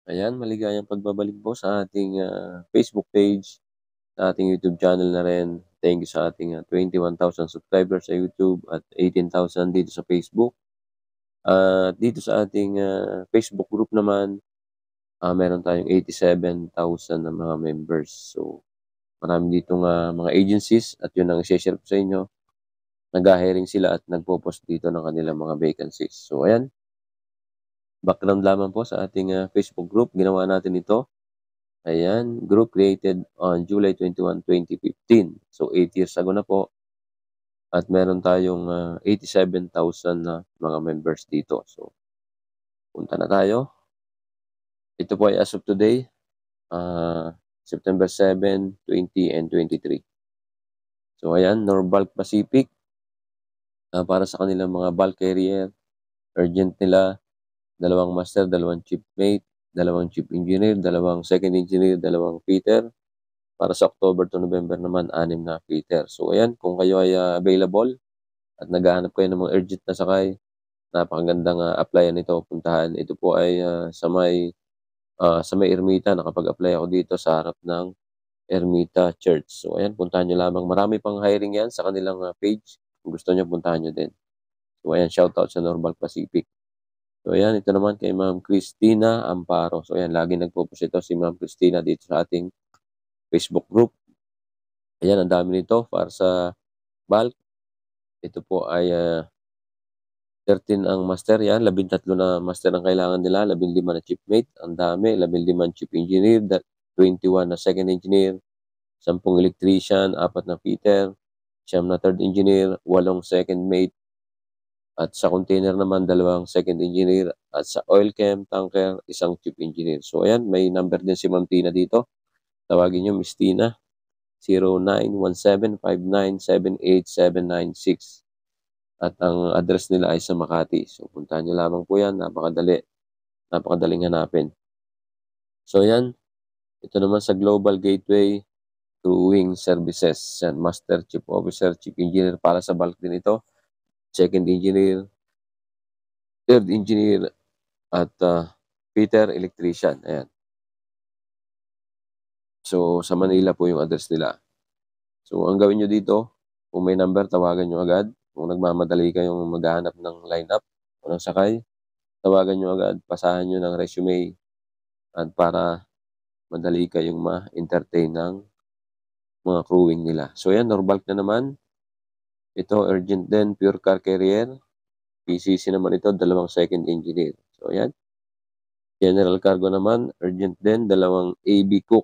Ayan, maligayang pagbabalik po sa ating, Facebook page, sa ating YouTube channel na rin. Thank you sa ating, 21,000 subscribers sa YouTube at 18,000 dito sa Facebook. At dito sa ating, Facebook group naman, meron tayong 87,000 na mga members. So, marami ditong, mga agencies at 'yun ang i-she-share ko sa inyo. Nagha-hiring sila at nagpo-post dito ng kanilang mga vacancies. So ayan, background lamang po sa ating, Facebook group. Ginawa natin ito. Ayan, group created on July 21, 2015. So 8 years ago na po at meron tayong, 87,000 na mga members dito. So punta na tayo. Ito po ay as of today, September 7, 20 and 23. So ayan, Norbalk Pacific, para sa kanilang mga bulk carrier, urgent nila, 2 master, 2 chief mate, 2 chief engineer, 2 second engineer, 2 fitter. Para sa October to November naman, 6 na fitter. So ayan, kung kayo ay, available at naghahanap kayo ng mga urgent na sakay, napakagandang, applyan nito, puntahan. Ito po ay, sa may Ermita. Nakapag-apply ako dito sa harap ng Ermita Church. So ayan, puntahan niyo lamang. Marami pang hiring 'yan sa kanilang, page. Kung gusto niyo, puntahan niyo din. So ayan, shoutout sa Normal Pacific. So ayan, ito naman kay Ma'am Christina Amparo. So ayan, laging nagpo-post ito si Ma'am Christina dito sa ating Facebook group. Ayan, ang dami nito para sa bulk. Ito po ay, 13 ang master, 'yan, 13 na master ang kailangan nila, 15 na chiefmate, ang dami, 15 chief engineer, 21 na second engineer, 10 electrician, 4 na fitter, 9 na third engineer, 8 second mate, at sa container naman 2 second engineer, at sa oil chem tanker 1 chief engineer. So ayan, may number din si Ma'am Tina dito. Tawagin niyo Miss Tina, 091759787996. At ang address nila ay sa Makati. So puntahan niyo lamang po 'yan, napakadaling hanapin. So 'yan, ito naman sa Global Gateway Crewing Services, 'yan, Master, Chief Officer, Chief Engineer, para sa bulk din ito, Second Engineer, Third Engineer, at, fitter, Electrician, ayan. So sa Manila po yung address nila. So ang gawin niyo dito, kung may number, tawagan niyo agad. Kung nagmamadali kayong maghahanap ng lineup o ng sakay, tawagan niyo agad, pasahan niyo ng resume, at para madali kayong ma-entertain ng mga crewing nila. So yan, Norbalk na naman. Ito urgent din, pure car carrier. PCC naman ito, 2 second engineer. So yan. General cargo naman, urgent din, 2 AB cook.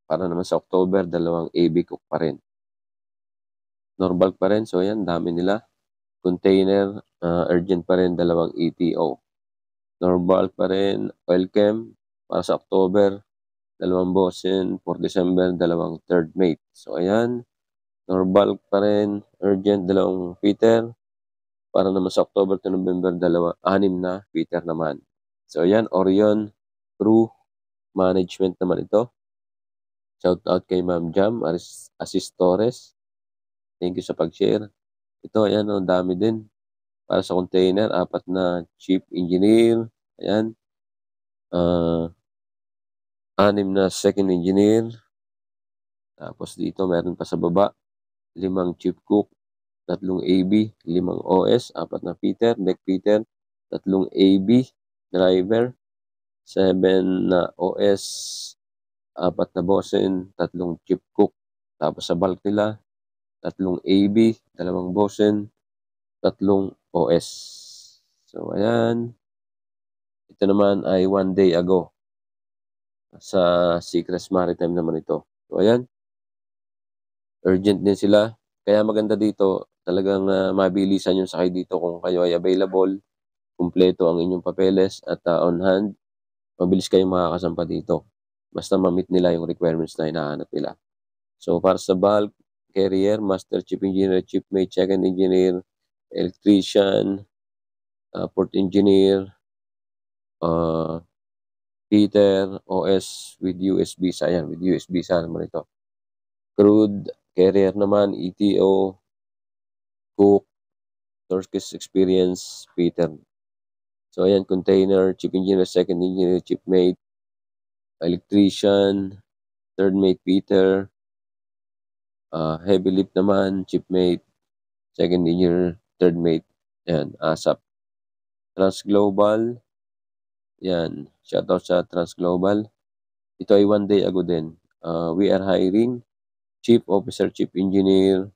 Para naman sa October, 2 AB cook pa rin. Norbalk pa rin, so yan, dami nila. Container, urgent pa rin, 2 ETO. Norbalk pa rin, oil chem, para sa October, 2 bosun, for December, 2 third mate. So ayan, Norbalk pa rin, urgent, 2 fitter. Para naman sa October to November, 6 na fitter naman. So ayan, Orion Crew Management naman ito. Shout out kay Ma'am Jam Asistores. Thank you sa pag-share. Ito, ayan, ang dami din. Para sa container, 4 na chief engineer. Ayan. 6 na second engineer. Tapos dito, meron pa sa baba, 5 chief cook, 3 AB, 5 OS, 4 na fitter, deck fitter, 3 AB, driver, 7 na OS, 4 na bosun, 3 chief cook. Tapos sa bulk nila, 3 AB, 2 bosun, 3 OS. So ayan, ito naman ay 1 day ago. Sa Seacrest Maritime naman ito. So ayan, urgent din sila. Kaya maganda dito, talagang, mabilisan yung sakay dito kung kayo ay available, kumpleto ang inyong papeles at, on hand, mabilis kayong makakasampa dito. Basta ma-meet nila yung requirements na hinahanap nila. So para sa bulk carrier, master, chief engineer, chief mate, second engineer, electrician, fourth engineer, fitter, OS with US visa. Ayan, with US visa naman ito. Crude carrier naman, ETO, cook, Turkish experience, fitter. So ayan, container, chief engineer, second engineer, chief mate, electrician, third mate Peter, heavy lift naman, chief mate, second engineer, third mate, yan, ASAP. Transglobal, yan, shoutout sa Transglobal. Ito ay 1 day ago din. We are hiring chief officer, chief engineer,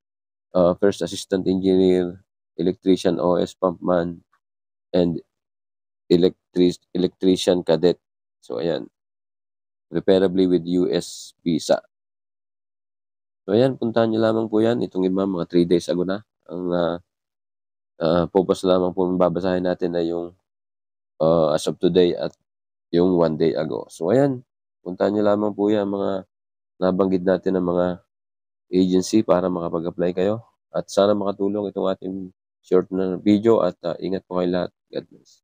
first assistant engineer, electrician, OS, pumpman, and electrician cadet. So, ayan. Preferably with US visa. So, ayan. Puntahan nyo lamang po yan. Itong iba, mga 3 days ago na. Ang purpose lamang po babasahin natin ay yung as of today at yung 1 day ago. So, ayan. Puntahan nyo lamang po yan mga nabanggit natin ng mga agency para makapag-apply kayo. At sana makatulong itong ating short na video at ingat po kayo lahat. God bless.